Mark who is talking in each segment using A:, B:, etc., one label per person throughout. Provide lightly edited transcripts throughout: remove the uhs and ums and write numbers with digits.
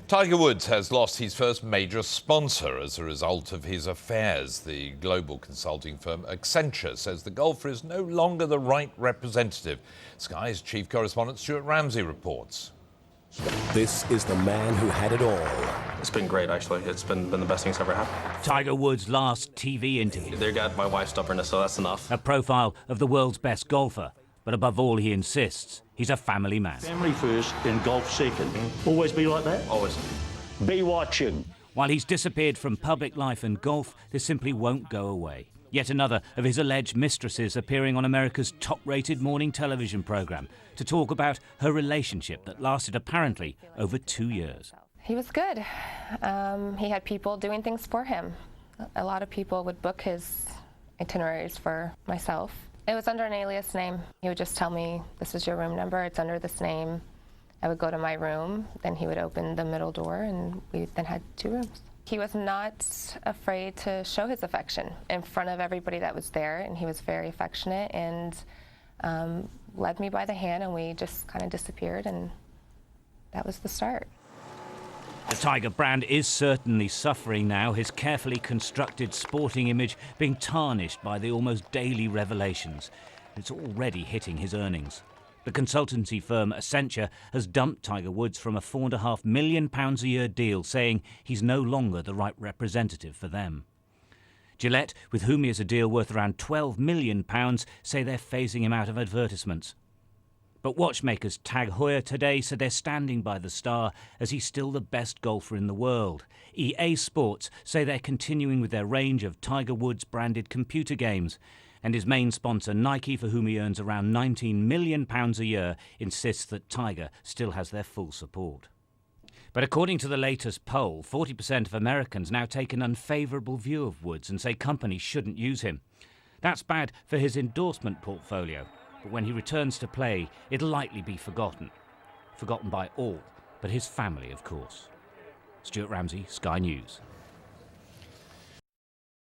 A: Tiger Woods has lost his first major sponsor as a result of his affairs. The global consulting firm Accenture says the golfer is no longer the right representative. Sky's chief correspondent Stuart Ramsey reports.
B: This is the man who had it all.
C: It's been great, actually. It's been the best thing that's ever happened.
D: Tiger Woods' last TV interview.
C: They got my wife's stubbornness, so that's enough.
D: A profile of the world's best golfer. But above all, he insists he's a family man.
E: Family first and golf second. Always be like that?
C: Always.
E: Be watching.
D: While he's disappeared from public life and golf, this simply won't go away. Yet another of his alleged mistresses appearing on America's top-rated morning television programme to talk about her relationship that lasted apparently over 2 years.
F: He was good. He had people doing things for him. A lot of people would book his itineraries for myself. It was under an alias name. He would just tell me, this is your room number, it's under this name. I would go to my room, then he would open the middle door, and we then had 2 rooms. He was not afraid to show his affection in front of everybody that was there, and he was very affectionate and led me by the hand, and we just kind of disappeared, and that was the start.
D: The Tiger brand is certainly suffering now, his carefully constructed sporting image being tarnished by the almost daily revelations. It's already hitting his earnings. The consultancy firm Accenture has dumped Tiger Woods from a £4.5 million a year deal, saying he's no longer the right representative for them. Gillette, with whom he has a deal worth around £12 million, say they're phasing him out of advertisements. But watchmakers Tag Heuer today said they're standing by the star as he's still the best golfer in the world. EA Sports say they're continuing with their range of Tiger Woods branded computer games. And his main sponsor, Nike, for whom he earns around £19 million a year, insists that Tiger still has their full support. But according to the latest poll, 40% of Americans now take an unfavourable view of Woods and say companies shouldn't use him. That's bad for his endorsement portfolio. But when he returns to play, it'll likely be forgotten. Forgotten by all, but his family, of course. Stuart Ramsey, Sky News.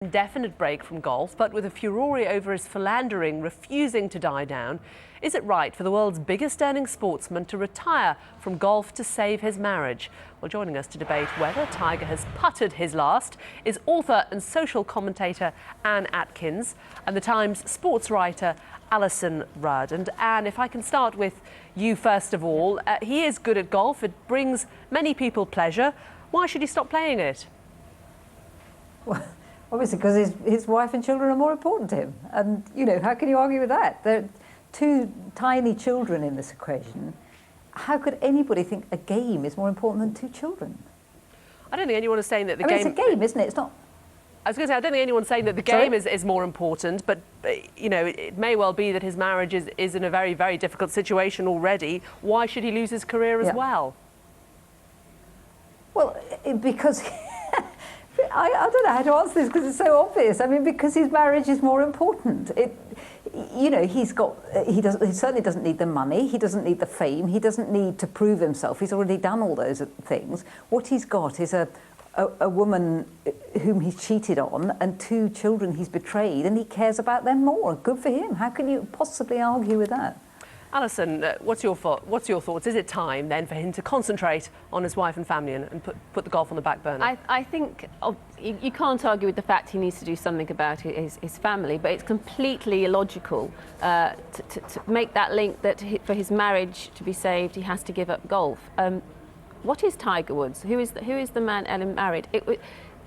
G: Indefinite break from golf, but with a furore over his philandering refusing to die down. Is it right for the world's biggest earning sportsman to retire from golf to save his marriage? Well, joining us to debate whether Tiger has putted his last is author and social commentator Anne Atkins and the Times sports writer Alison Rudd. And Anne, if I can start with you first of all, he is good at golf. It brings many people pleasure. Why should he stop playing it?
H: Well, obviously because his wife and children are more important to him. And, you know, how can you argue with that? There are 2 tiny children in this equation. How could anybody think a game is more important than 2 children?
G: I don't think anyone is saying that the
H: game... it's a game, isn't it? It's not...
G: I was going to say, I don't think anyone's saying that the game is more important, but, you know, it may well be that his marriage is in a very, very difficult situation already. Why should he lose his career as well?
H: Well, because... I don't know how to answer this because it's so obvious. I mean, because his marriage is more important. You know, he certainly doesn't need the money. He doesn't need the fame. He doesn't need to prove himself. He's already done all those things. What he's got is a woman whom he's cheated on and 2 children he's betrayed, and he cares about them more. Good for him. How can you possibly argue with that?
G: Alison, what's your thoughts? Is it time then for him to concentrate on his wife and family and put the golf on the back burner?
I: I think you can't argue with the fact he needs to do something about his family, but it's completely illogical to make that link that for his marriage to be saved, he has to give up golf. What is Tiger Woods? Who is the man Ellen married?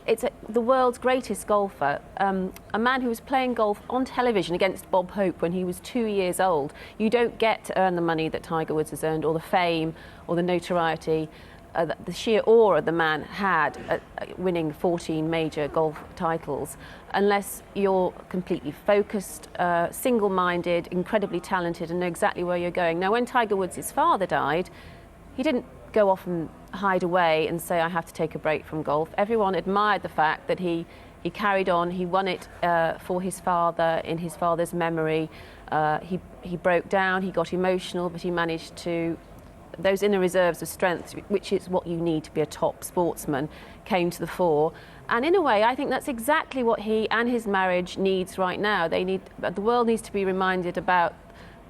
I: It's the world's greatest golfer, a man who was playing golf on television against Bob Hope when he was 2 years old. You don't get to earn the money that Tiger Woods has earned, or the fame, or the notoriety, the sheer aura the man had at winning 14 major golf titles, unless you're completely focused, single-minded, incredibly talented, and know exactly where you're going. Now, when Tiger Woods' father died, he didn't go off and hide away and say, I have to take a break from golf. Everyone admired the fact that he carried on, he won it for his father, in his father's memory. He broke down, he got emotional, but he managed to, those inner reserves of strength, which is what you need to be a top sportsman, came to the fore. And in a way, I think that's exactly what he and his marriage needs right now. The world needs to be reminded about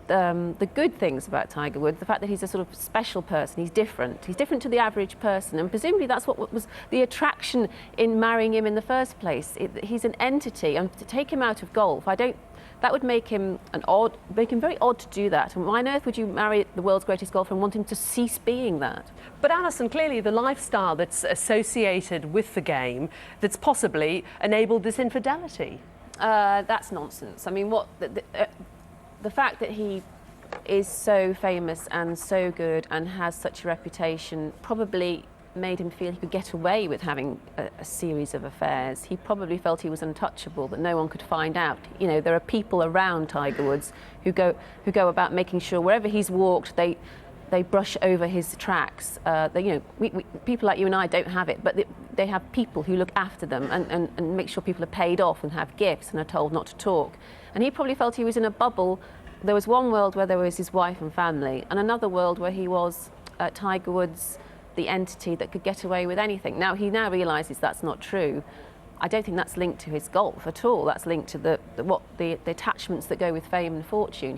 I: the good things about Tiger Woods, the fact that he's a sort of special person, he's different to the average person, and presumably that's what was the attraction in marrying him in the first place. He's an entity, and to take him out of golf, that would make him very odd to do that. And why on earth would you marry the world's greatest golfer and want him to cease being that?
G: But Alison, clearly the lifestyle that's associated with the game that's possibly enabled this infidelity.
I: That's nonsense. I mean, the fact that he is so famous and so good and has such a reputation probably made him feel he could get away with having a series of affairs. He probably felt he was untouchable, that no one could find out. You know, there are people around Tiger Woods who go about making sure wherever he's walked, they brush over his tracks. People like you and I don't have it, but they have people who look after them and make sure people are paid off and have gifts and are told not to talk. And he probably felt he was in a bubble. There was one world where there was his wife and family, and another world where he was Tiger Woods, the entity that could get away with anything. Now, he now realises that's not true. I don't think that's linked to his golf at all. That's linked to the attachments that go with fame and fortune.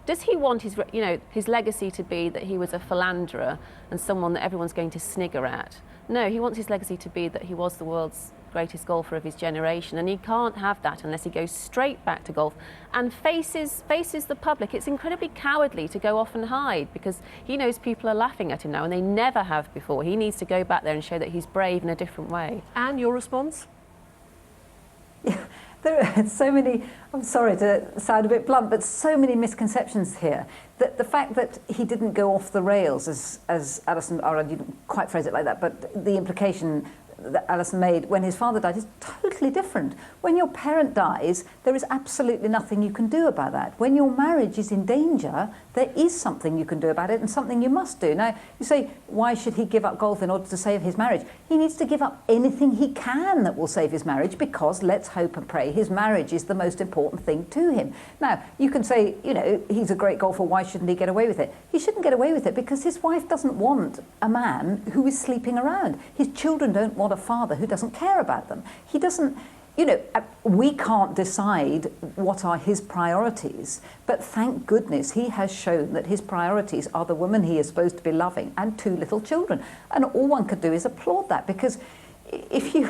I: Does he want his legacy to be that he was a philanderer and someone that everyone's going to snigger at? No, he wants his legacy to be that he was the world's greatest golfer of his generation, and he can't have that unless he goes straight back to golf and faces the public. It's incredibly cowardly to go off and hide, because he knows people are laughing at him now, and they never have before. He needs to go back there and show that he's brave in a different way.
G: And your response?
H: Yeah, there are so many, I'm sorry to sound a bit blunt, but so many misconceptions here. That the fact that he didn't go off the rails, as Alison, or you didn't quite phrase it like that, but the implication that Alison made when his father died is totally different. When your parent dies, there is absolutely nothing you can do about that. When your marriage is in danger, there is something you can do about it and something you must do. Now, you say, why should he give up golf in order to save his marriage? He needs to give up anything he can that will save his marriage, because, let's hope and pray, his marriage is the most important thing to him. Now, you can say, you know, he's a great golfer, why shouldn't he get away with it? He shouldn't get away with it because his wife doesn't want a man who is sleeping around. His children don't want a father who doesn't care about them. He doesn't, you know, we can't decide what are his priorities, but thank goodness he has shown that his priorities are the woman he is supposed to be loving and 2 little children. And all one could do is applaud that, because if you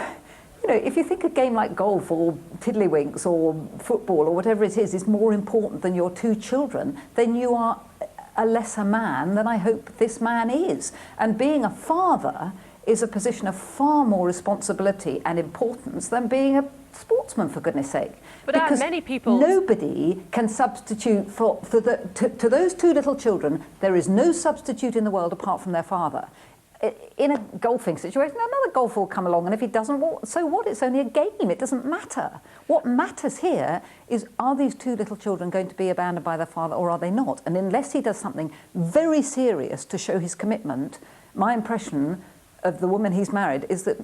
H: think a game like golf or tiddlywinks or football or whatever it is more important than your 2 children, then you are a lesser man than I hope this man is. And being a father is a position of far more responsibility and importance than being a sportsman, for goodness sake.
G: But
H: because
G: many people,
H: nobody can substitute to those 2 little children. There is no substitute in the world apart from their father. In a golfing situation, another golfer will come along, and if he doesn't, well, so what? It's only a game. It doesn't matter. What matters here is, are these 2 little children going to be abandoned by their father, or are they not? And unless he does something very serious to show his commitment, my impression of the woman he's married is that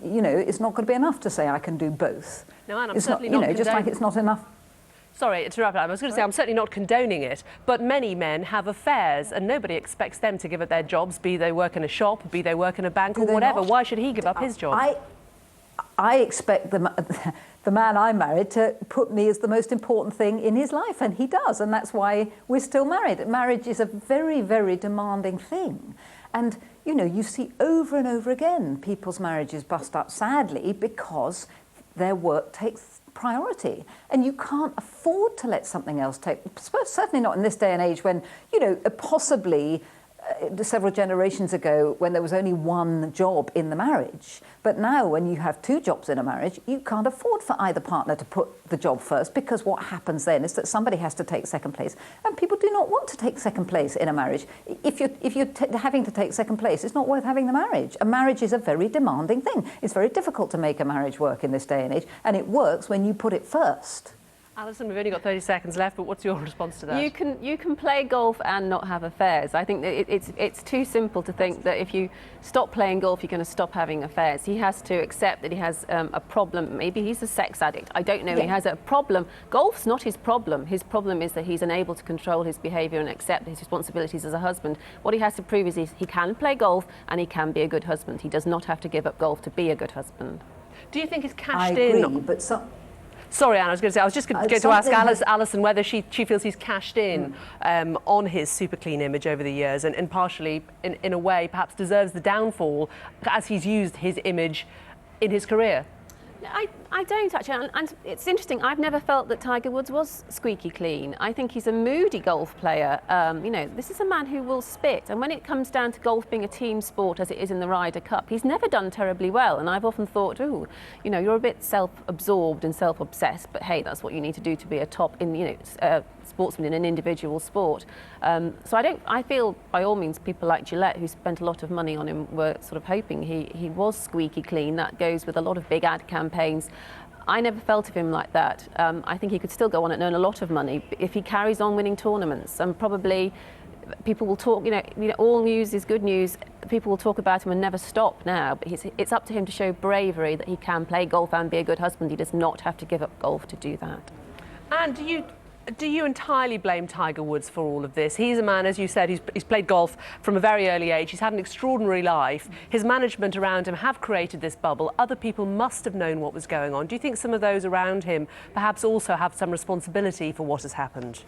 H: it's not going to be enough to say I can do both.
G: No, and I'm
H: it's
G: certainly
H: not,
G: not
H: just like it's not enough.
G: Sorry to interrupt. I was going to say I'm certainly not condoning it, but many men have affairs, and nobody expects them to give up their jobs, be they work in a shop, be they work in a bank, or whatever. Why should he give up his job?
H: I expect the man I married to put me as the most important thing in his life, and he does, and that's why we're still married. Marriage is a very, very demanding thing. And, you know, you see over and over again people's marriages bust up, sadly, because their work takes priority. And you can't afford to let something else take, certainly not in this day and age when, you know, possibly several generations ago when there was only one job in the marriage. But now when you have 2 jobs in a marriage, you can't afford for either partner to put the job first, because what happens then is that somebody has to take second place. And people do not want to take second place in a marriage. If you're having to take second place, it's not worth having the marriage. A marriage is a very demanding thing. It's very difficult to make a marriage work in this day and age, and it works when you put it first.
G: Alison, we've only got 30 seconds left, but what's your response to that?
I: You can play golf and not have affairs. I think that it's too simple to think that if you stop playing golf, you're going to stop having affairs. He has to accept that he has a problem. Maybe he's a sex addict. I don't know. Yeah. He has a problem. Golf's not his problem. His problem is that he's unable to control his behaviour and accept his responsibilities as a husband. What he has to prove is he can play golf and he can be a good husband. He does not have to give up golf to be a good husband.
G: Do you think he's cashed
H: in?
G: in?
H: I agree, but
G: Sorry, Anne, I was going to say, I was just going to ask Alison whether she feels he's cashed in on his super clean image over the years and partially, in a way, perhaps deserves the downfall as he's used his image in his career.
I: I don't actually, and it's interesting. I've never felt that Tiger Woods was squeaky clean. I think he's a moody golf player. You know, this is a man who will spit, and when it comes down to golf being a team sport, as it is in the Ryder Cup, he's never done terribly well. And I've often thought, oh, you know, you're a bit self-absorbed and self-obsessed, but hey, that's what you need to do to be a top sportsman in an individual sport. So I feel by all means people like Gillette, who spent a lot of money on him, were sort of hoping he was squeaky clean. That goes with a lot of big ad campaigns. I never felt of him like that. I think he could still go on and earn a lot of money if he carries on winning tournaments, and probably people will talk, you know, all news is good news. People will talk about him and never stop now, but it's up to him to show bravery that he can play golf and be a good husband. He does not have to give up golf to do that.
G: And do you entirely blame Tiger Woods for all of this? He's a man, as you said, he's played golf from a very early age. He's had an extraordinary life. His management around him have created this bubble. Other people must have known what was going on. Do you think some of those around him perhaps also have some responsibility for what has happened?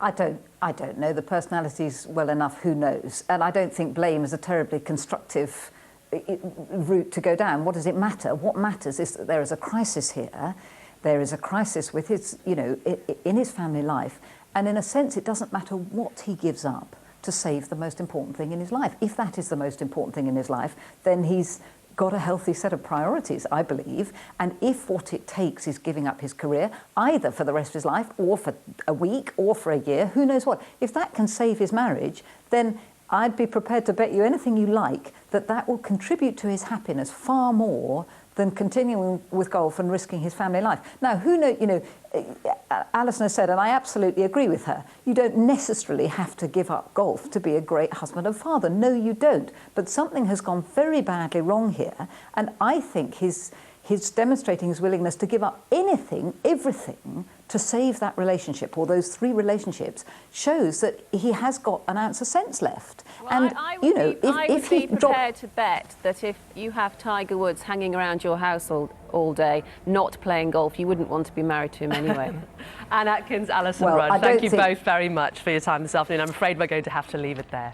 H: I don't know the personalities well enough, who knows? And I don't think blame is a terribly constructive route to go down. What does it matter? What matters is that there is a crisis here. There is a crisis with his, you know, in his family life. And in a sense, it doesn't matter what he gives up to save the most important thing in his life. If that is the most important thing in his life, then he's got a healthy set of priorities, I believe. And if what it takes is giving up his career, either for the rest of his life or for a week or for a year, who knows what, if that can save his marriage, then I'd be prepared to bet you anything you like that that will contribute to his happiness far more than continuing with golf and risking his family life. Now, who knows, you know, Alison has said, and I absolutely agree with her, you don't necessarily have to give up golf to be a great husband and father. No, you don't. But something has gone very badly wrong here, and I think his demonstrating his willingness to give up anything, everything, to save that relationship, or those 3 relationships, shows that he has got an ounce of sense left.
I: Well,
H: and,
I: I
H: you know,
I: would be prepared to bet that if you have Tiger Woods hanging around your house all day, not playing golf, you wouldn't want to be married to him anyway.
G: Anne Atkins, Alison Rudd, thank you both very much for your time this afternoon. I'm afraid we're going to have to leave it there.